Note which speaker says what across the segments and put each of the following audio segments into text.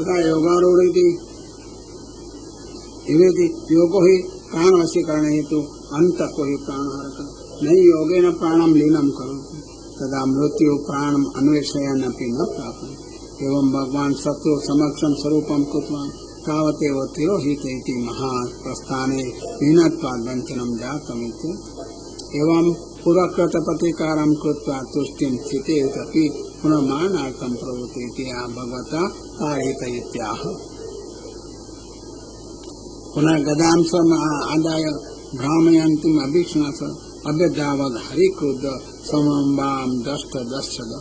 Speaker 1: तथा योगारूढ़ इवेति योगो ही प्राणवशीकरण हेतु अंतको ही प्राणहरक नहीं योगेन प्राणम लीनम करोति तदा मृत्यु प्राणम अन्वेषयन् अपि न प्राप्नोति एवं भगवान शत्रु समक्षम स्वरूपम कृत्वा तावतेव तिरोहित इति महाप्रस्थाने हीनत्वाद् वञ्चनं जातमिति एवं पूर्वकृत प्रतिकारं कृत्वा तुष्टिं स्थितेऽपि पुनर्मानार्थं प्रवृत्ति इति भगवता ताडित इत्याह पुनः गदां स्वम् आदाय भ्रामयन्तीम् अभीक्ष्णस अभ्यधावद् हरिक्रुद्ध समम्बां दष्टदशद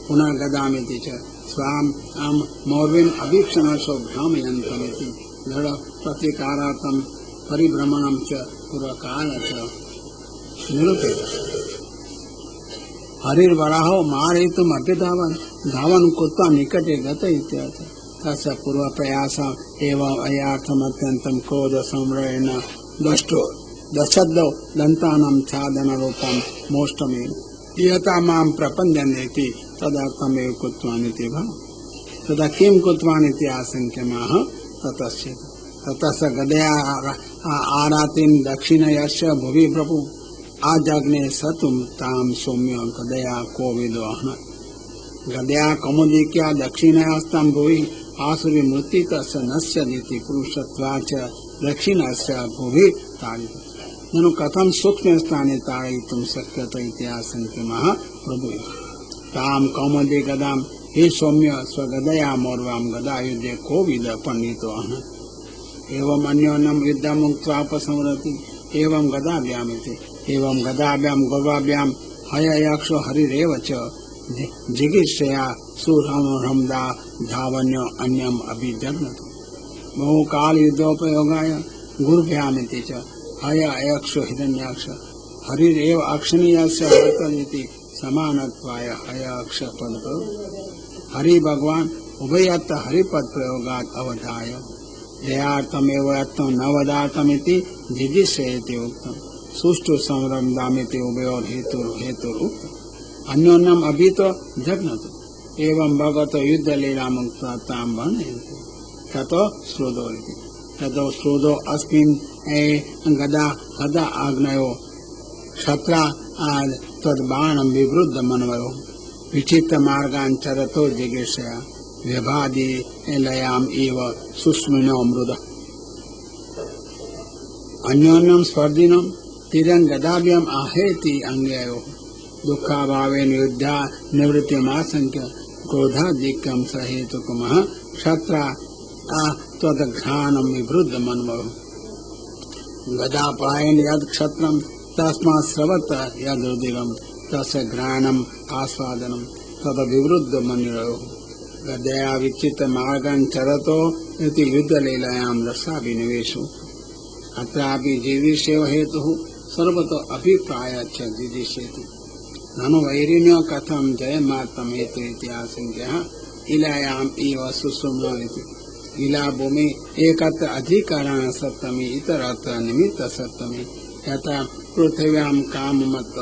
Speaker 1: पुनः गदामिति च स्वाम् मौर्वीम् अभीक्ष्णसो भ्रामयन्तमिति दृढ प्रतिकारार्थं परिभ्रमणं च पुरकाल च निरूपित हरिर्वराहो मारयितुम् अभ्यधावन् धावन् कृत्वा निकटे गत इत्यर्थ तस्य पूर्वप्रयास एवं अयार्थम् अत्यन्तं क्रोध संवरेण दष्टो दशद्दो दन्तानां छादनरूपं मोष्टमेव यथा मां प्रपद्यन्ते तदर्थमेव कृतवानिति वा तदा किं कृतवानिति आशङ्क्यमाह ततस्य गदया आरातिं दक्षिणयस्य भुवि प्रभु आजग्ने सतुं तां सौम्य गदया कोविदो गदया कौमुदीक्या दक्षिणहस्तं भुवि आसुरी मृत्यु तस्य नश्यदिति पुरुषत्वाच दक्षिणस्य भुवि ताडित ननु कथं सूक्ष्म स्थाने ताडयितुं शक्यते इति आशङ्क्यमाह प्रभु तां कौमुदी गदां हे सौम्य स्वगदया मौर्वां गदायुद्धे कोविद पंडितो एवं अन्योन्यं युद्धम् उक्त्वापसंहरति एवं गदाभ्यामिति एवं गदाभ्यां गौरवाभ्यां हययाक्षो हरिरेव च जिगीषया सुरहमदा धावन्यो अन्यम् अभिजग्नतु बहुकाल युद्धोपयोगाय गुरुभ्यामिति च हययाक्षो हिरण्याक्ष हरिरेव अक्षणीयस्य वर्तन्ते समानत्वाय हययाक्ष पद हरि भगवान उभयत्र हरिपद प्रयोगात् अवधाय जयार्थमेव अर्थं न वदार्थमिति जिगीषयति उक्तम् सुष्ठु संरम्दामिति उभयोर् हेतुरुक्तम् अन्योन्यम् अभीतो जग्नतु एवं भगवतो युद्धलीलामुक्त्वा तां वर्णयन्ति ततो श्रोदोरिति ततो श्रोदो अस्मिन् गदा हदा आग्नयो क्षत्रा तद्बाणं विवृद्ध मनवयो विचित्र मार्गान् चरतो जिगीषया व्यभादि लयाम् इव सुस्मिनो मृद अन्योन्यं स्पर्धिनं तिरं गदाभ्याम् आहेति अंगयो दुःखाभावेन युद्धा निवृत्तिमाशंक्य क्रोधाधिक्यं सहेतुकमः क्षत्रा त्वद्घ्राणं विवृद्ध मनवो गदापायन यद क्षत्रं तस्मात् स्रवत यदुदिरं तस्य घ्राणम् आस्वादनं तद विवृद्ध मनयो गदया विचित्र मार्गं चरतो इति युद्धलीलायां रसाभिनिवेशो अत्रापि जिगीषेव हेतुः सर्वतो अभिप्रायः च जिगीषेति ननु वैरिण्यो कथं जयमात्मं हेतु इति आशङ्क्यः इलायाम् इव सुषुम्ना इति इला भूमि एकत्र अधिकरण सप्तमी इतरत्र निमित्त सप्तमी यथा पृथिव्यां काममत्त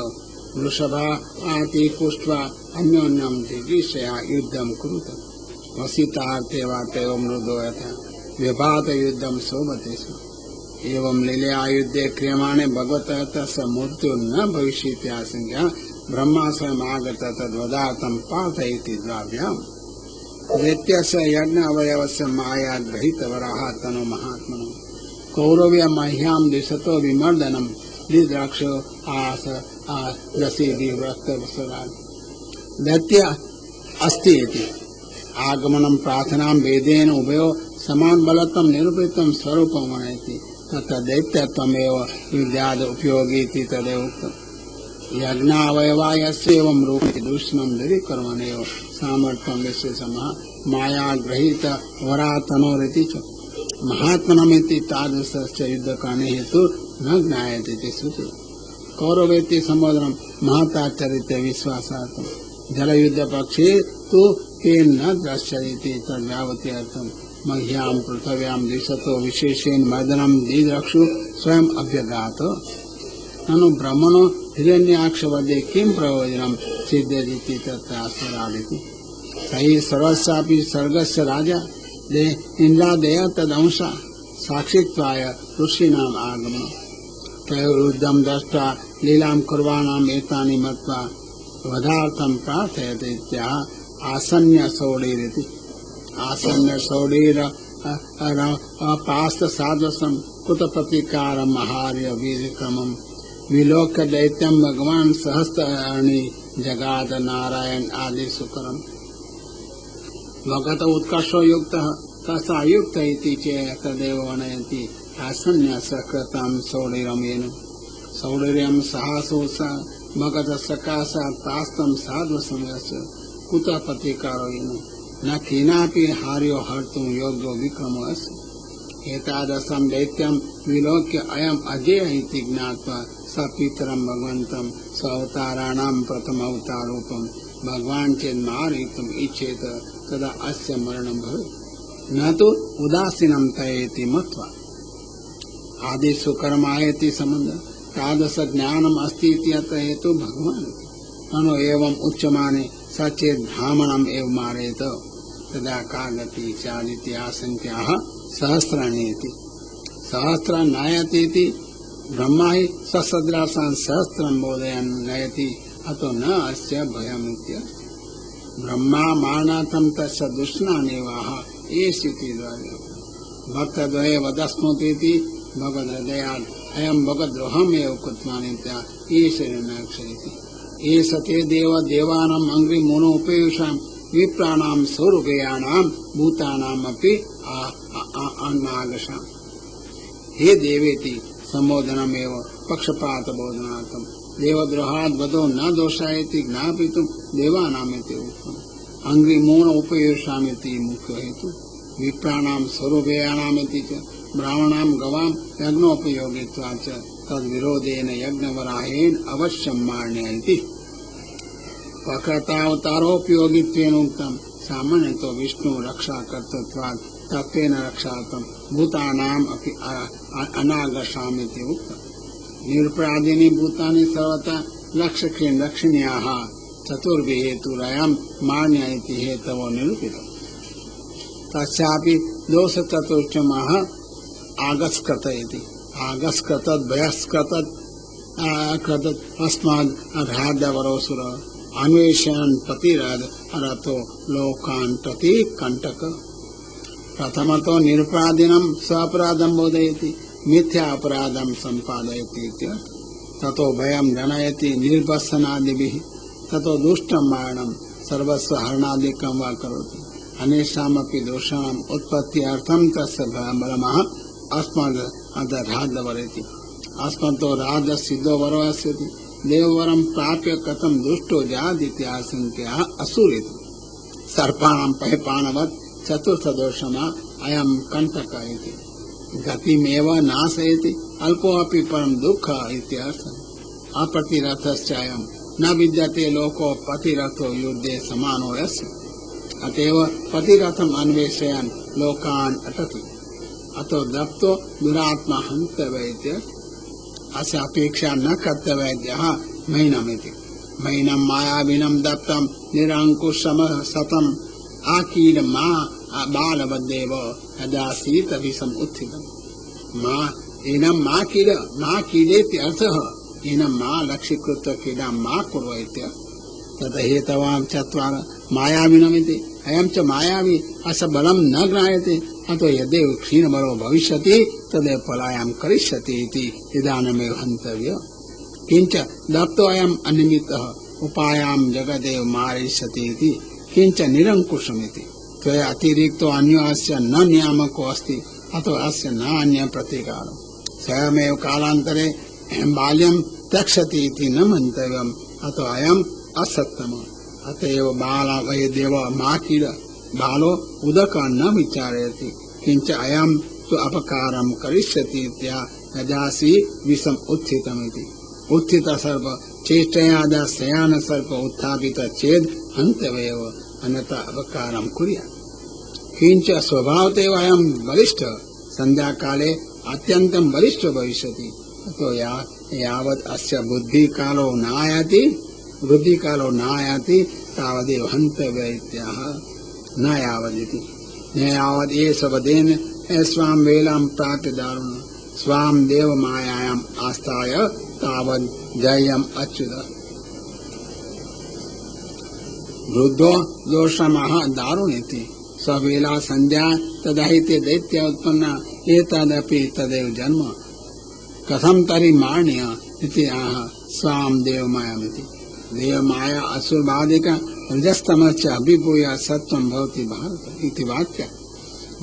Speaker 1: वृषभा आति पुष्ट्वा अन्योन्यं जिगीषया युद्धं कुरुत वसितार्थे वातयो मृदो यथा व्यभात युद्धं शोभते स्म एवं लीलया युद्धे क्रियमाणे भगवतः तस्य मृत्यु न भविष्यति आशङ्क्या ब्रह्मा स्वयम् आगत तद्वदार्थं पार्थयति द्वाभ्याम् दैत्यस्य यज्ञ अवयवस्य मायात् बहितवराः तनो महात्मनो कौरव्य मह्यां दिशतो विमर्दनं दिद्राक्षो आस दशीदिव्रतवसरात् दैत्य अस्ति इति आगमनं प्रार्थनां वेदेन उभयो समान बलत्वं निरूपितं स्वरूपं वर्णयति तत्र दैत्यत्वमेव विद्याद उपयोगी इति तदेव उक्तम् यज्ञावयवा यस्यैवं रूपं दूषणं दूरीकर्मणेव सामर्थ्यं विशेषमः माया गृहीत वरातनोरिति च महात्मनमिति तादृशस्य युद्धकारणे हेतु न ज्ञायते इति श्रुतिः कौरवेति संबोधनं महताचरित विश्वासार्थं जलयुद्धपक्षे तु केन न दृश्यते तद्यावति अर्थं मह्यां पृथिव्यां दिशतो विशेषेण मर्दनं दिद्रक्षु स्वयं अभ्यगात ननु ब्रह्मणो हिरण्याक्षवदे किं प्रयोजनं सिद्ध्यति तत्र आस्पदादिति सही सर्वस्यापि सर्गस्य राजा दे इंद्रादय तदंसा साक्षित्वाय ऋषीणाम आगमन तयोरुद्धम दृष्ट्वा लीलां कुर्वाणाम् एतानि मत्वा वधार्थं प्रार्थयते इत्याह आसन्न सौडीरिति आसन्न सौडीर पास्त सादृशं कुत प्रतिकारम् आहार्य वीरक्रमम् विलोक्य दैत्यं भगवान् सहस्राणि जगाद नारायण आदि सुकरम् भगत उत्कर्षो युक्तः तथा युक्त इति चेत् तदेव वनयति आसन्न सकृतं सौडीरमेन सौडीर्यं साहसो स भगत सकाशात् तास्तं साधुसमयस्य कुत प्रतिकारो न केनापि हार्यो हर्तुं योग्यो विक्रमो अस्ति एतादृशं दैत्यं विलोक्य अयम् अजेयः इति ज्ञात्वा स पितरं भगवन्तं स्वावताराणां प्रथमावतारूपं भगवान् चेत् मारयितुम् इच्छेत तदा अस्य मरणं भवेत् न तु उदासीनं तयेति मत्वा आदिषु कर्मायति सम्बन्ध तादृश ज्ञानम् अस्ति इति अतः हेतु भगवान् अनु एवम् उच्यमाने स चेत् ब्राह्मणम् एव मारेत तदा का गति स्यादिति आशङ्क्याः सहस्राणि इति सहस्र नायति इति ब्रह्मा हि ससद्रासान् सहस्रं बोधयन् नयति अतो न अस्य भयमित्यर्थः ब्रह्मा मारणार्थं तस्य दुष्णानेवाह एषिति भक्तद्वये वदस्मृतीति भगवदयात् अयं भगवद्रोहमेव कृतवानित्या एष ऋणाक्षयति एष ते देव देवानाम् अङ्घ्रिमूनोपयुषां विप्राणां स्वरूपेयाणां भूतानामपि अनागशाम् हे देवेति संबोधनमेव पक्षपातबोधनार्थं देवद्रोहात् वदो न दोषायति ज्ञापितुं देवानामिति उक्तम् अङ्घ्रिमून उपयुषामिति मुख्यो हेतु विप्राणां स्वरूपेयाणामिति च ब्राह्मणां गवां यज्ञोपयोगित्वात् च तद्विरोधेन यज्ञवराहेन अवश्यं मारण्य इति प्रकृतावतारोपयोगित्वेन उक्तं सामान्यतो विष्णु रक्षाकर्तृत्वात् तत्त्वेन रक्षार्थं भूतानाम् अपि अनागशामिति उक्तम् निरपराधीनि भूतानि सर्वथा लक्षणीयाः चतुर्भिः हेतुरयं मान्य इति हेतवो निरूपितम् तस्यापि दोषचतुष्टयः आगस्कृत इति आगस्कृतद् भयस्कृतद् कृतद् अस्माद् अघाद्यवरोऽसुर अन्वेषयन् पतिरद् रतो लोकान् प्रति कण्टक प्रथमतो निरपराधिनं स्वापराधं बोधयति मिथ्या अपराधं सम्पादयति इत्यर्थः ततो भयं जनयति निर्वसनादिभिः ततो दुष्टं मारणं सर्वस्व हरणादिकं वा करोति अन्येषामपि दोषाणाम् उत्पत्त्यर्थं तस्य बलमः अस्मद् अधराधवरेति अस्मत्तो राजसिद्धो वरो अस्ति देववरं प्राप्य कथं दुष्टो जादिति आशङ्क्याः असुरेति सर्पाणां पहिपाणवत् चतुर्थदोषमा अयं कण्टक इति गतिमेव नाशयति अल्पोऽपि परं दुःख इत्यर्थः अपतिरथश्चायं न विद्यते लोको पतिरथो युद्धे समानो यस्य अतएव पतिरथम् अन्वेषयन् लोकान् अटति अतो दप्तो दुरात्मा हन्तव्य इत्यर्थः अस्य अपेक्षा न कर्तव्यः महीनमिति महीनं मायाविनं दत्तं निरङ्कुशम सतम् आकील मा बालवद्देव यदासीत् अभिसम् उत्थितम् मा एनं मा कीलेति अर्थः एनं मा लक्ष्यीकृत्य क्रीडां मा कुर्व इत्यर्थः ततः हेतवां चत्वार मायाविनमिति अयं च मायावी अस्य बलं न ज्ञायते अतो यदेव क्षीणबलो भविष्यति तदेव पलायनं करिष्यति इति इदानीमेव हन्तव्यः किञ्च दत्तो अयम् अनिमित्तः उपायां जगदेव मारयिष्यति इति किञ्च निरङ्कुशमिति त्वया अतिरिक्तो अन्यो अस्य न नियामको अस्ति अतो अस्य न अन्य प्रतिकारः स्वयमेव कालान्तरे बाल्यं त्यक्ष्यति इति न मन्तव्यम् अतो अयम् असत्तमः अतएव बाला वै देव मा कील बालो उदक न विचारयति किंच अयं तु अपकारं करिष्यति यदासी विषम उत्थितमिति उत्थित सर्प चेष्टयादा शयान सर्प उत्थापित चेद हन्तव्येव अन्यथा अपकारं कुर्यात् किंच स्वभावतः अयं बलिष्ठ संध्या काले अत्यन्तं बलिष्ठ भविष्यति तो यावत् अस्य बुद्धि कालो न आयाति वृद्धिकालो नायाति तावदेव हन्तव्य इत्याह न यावदिति न यावद् एष वदेन स्वाम वेलां प्राप्य दारुण स्वाम देव मायायाम् आस्थाय तावद् जयम् अच्युत वृद्धो दोषमः दारुणेति सवेला संध्या तदाहिते दैत्य उत्पन्ना एतदपि तदेव जन्म कथं तर्हि मान्य इति आह स्वाम देवमायामिति देवमाया असुरबाधिका रजस्तमश्च अभिभूय सत्वं भवति भारत इति वाक्य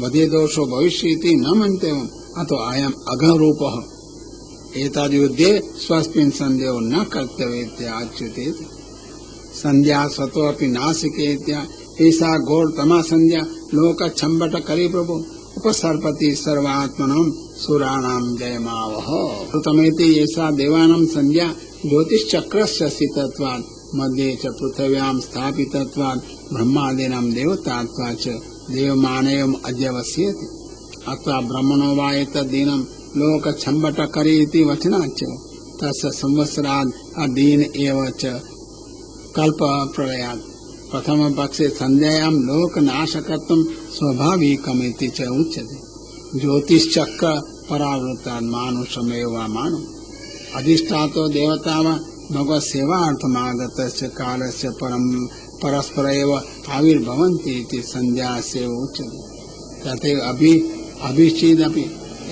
Speaker 1: वदे दोषो भविष्यति न मन्येवम् अतो अयम् अघरूपः एतद्युद्धे स्वस्मिन् सन्देहो न कर्तव्येत्याच्युते संध्या स्वतोऽपि नासिकेत्या ऐसा घोरतमा संध्या लोकच्छम्बट करी प्रभु उपसर्पति सर्वात्मनं सुराणां जयमावह प्रथमेति ऐसा देवानां संध्या ज्योतिश्चक्रस्य स्थितत्वात् मध्ये च पृथिव्यां स्थापितत्वात् ब्रह्मादीनां देवतात्वात् च देवमानयम् अध्यवस्येति अथवा ब्रह्मणो वा एतद्दिनं लोकच्छम्बटकरी इति वचनाच्च तस्य संवत्सराद् अदीन एव च कल्पप्रलयात् प्रथम पक्षे संध्यायां लोकनाशकत्वं स्वाभाविकमिति च उच्यते ज्योतिश्चक्र परावृत्तात् मानुषमेव मानव अधिष्ठातो देवता वा भगवत् सेवार्थमागतस्य कालस्य परस्पर एव आविर्भवन्ति इति संध्यास्य उच्यते तथैव अभिचिदपि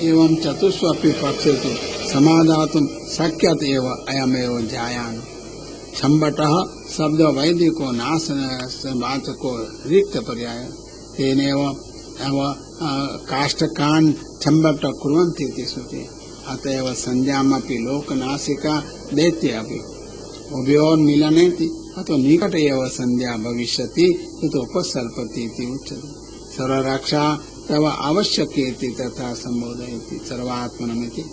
Speaker 1: एवं चतुष्वपि पक्षेषु समादातुं शक्यत एव अयमेव जायान् छम्बटः शब्द वैदिको नाशवाचको रिक्त पर्याय तेनेव काष्ठकान् छम्बट कुर्वन्ति इति श्रुते अतएव संध्यामपि लोकनाशिका दैत्य अपि उभयोर्मिलनेति अतो निकट एव संध्या भविष्यति इति उपसर्पति इति उच्यते सर्वरक्षा तव आवश्यकेति तथा संबोधयति सर्वात्मनमिति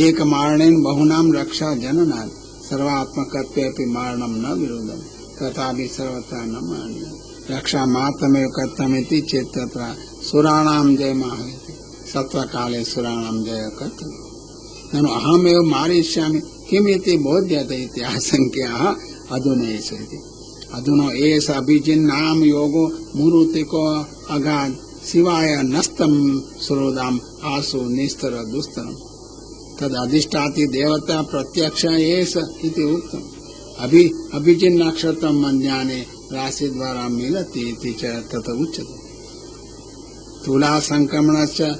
Speaker 1: एकमारणेन बहूनां रक्षा जननात् सर्वात्मकत्वेऽपि मारणं न विरोधम् तथापि सर्वथा न मारणीयम् रक्षा मात्रमेव कर्तव्यमिति चेत् तत्र सुराणां जयमाहयति सत्त्वकाले सुराणां जय कर्तव्यम् ननु अहमेव मारयिष्यामि किमिति बोध्यते इति आशङ्क्याः अधुनैष इति अधुनो एष अभिजिन्नाम योगो मुरुतिको अगाध शिवाय नस्तम सुरोदाम आसु निस्तर दुस्तरम तद अधिष्ठाति देवता प्रत्यक्ष एष इति उक्तम् अभिजिन् नक्षत्रं मन्याने राशि द्वारा मिलति इति च तत उच्यते तुला संक्रमणस्य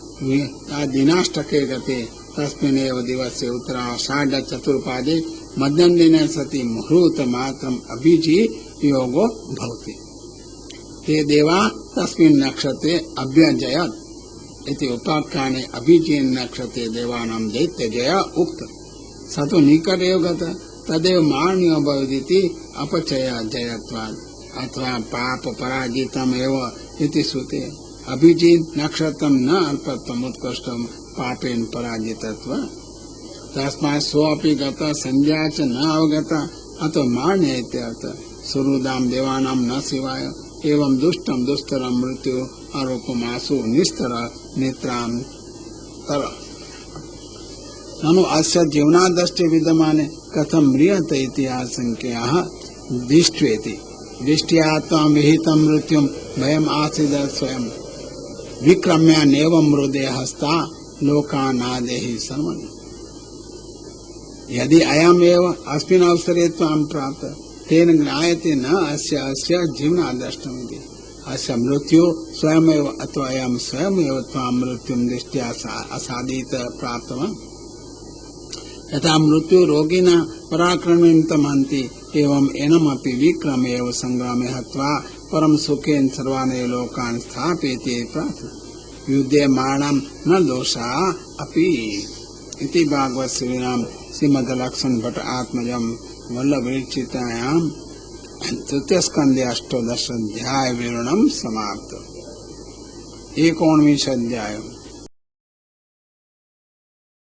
Speaker 1: दिनाष्टके गते तस्मिन्नेव दिवसे उत्तराषाढ चतुर्पादे मध्यम दिने सति मुहूर्त मात्रम् अभिजि योगो भवति ते देवा तस्मिन् नक्षत्रे अभ्यजयत् इति उपाख्याने अभिजिन् नक्षत्रे देवानां दैत्यजय उक्त स तु निकट एव गतः तदेव मारणीयो भवदिति अपचय जयत्वात् अथवा पाप पराजितमेव इति श्रुते अभिजित् नक्षत्रं न अल्पत्वम् उत्कृष्टं पापेन पराजितत्वात् तस्मात् सोऽपि गतः संध्या च न अवगता अतो मारणे इत्यर्थः सुहृदां देवानां न शिवाय एवं दुष्टं दुस्तरं मृत्यु आरोपमासु निस्तर नेत्रां तर ननु अस्य जीवनादश्च विद्यमाने कथं म्रियते इति आशङ्क्याः दृष्ट्वेति दृष्ट्या त्वां विहितं मृत्युं भयम् आसीद स्वयं विक्रम्य नेवं मृदे हस्ता लोकानादेहि सर्वन् यदि अयमेव अस्मिन् अवसरे त्वां प्राप्त तेन ज्ञायते न अस्य जीवनादष्टमिति अस्य मृत्यु स्वयमेव अथवा अयं स्वयमेव त्वां मृत्युं दृष्ट्या असादित प्राप्तवान् यथा मृत्यु रोगिणः पराक्रमन्तमन्ति एवम् एनमपि विक्रमेव संग्रामे हत्वा परम सुखेन सर्वानेव लोकान् स्थापयति प्रार्थना युद्धे मारणं न दोषा अपि इति भागवत श्रीमद् लक्ष्मण भट्ट आत्मजं वल्लभविरचितायां तृतीय स्कंदे 18 अध्याय विवरणं समाप्त 19 अध्याय।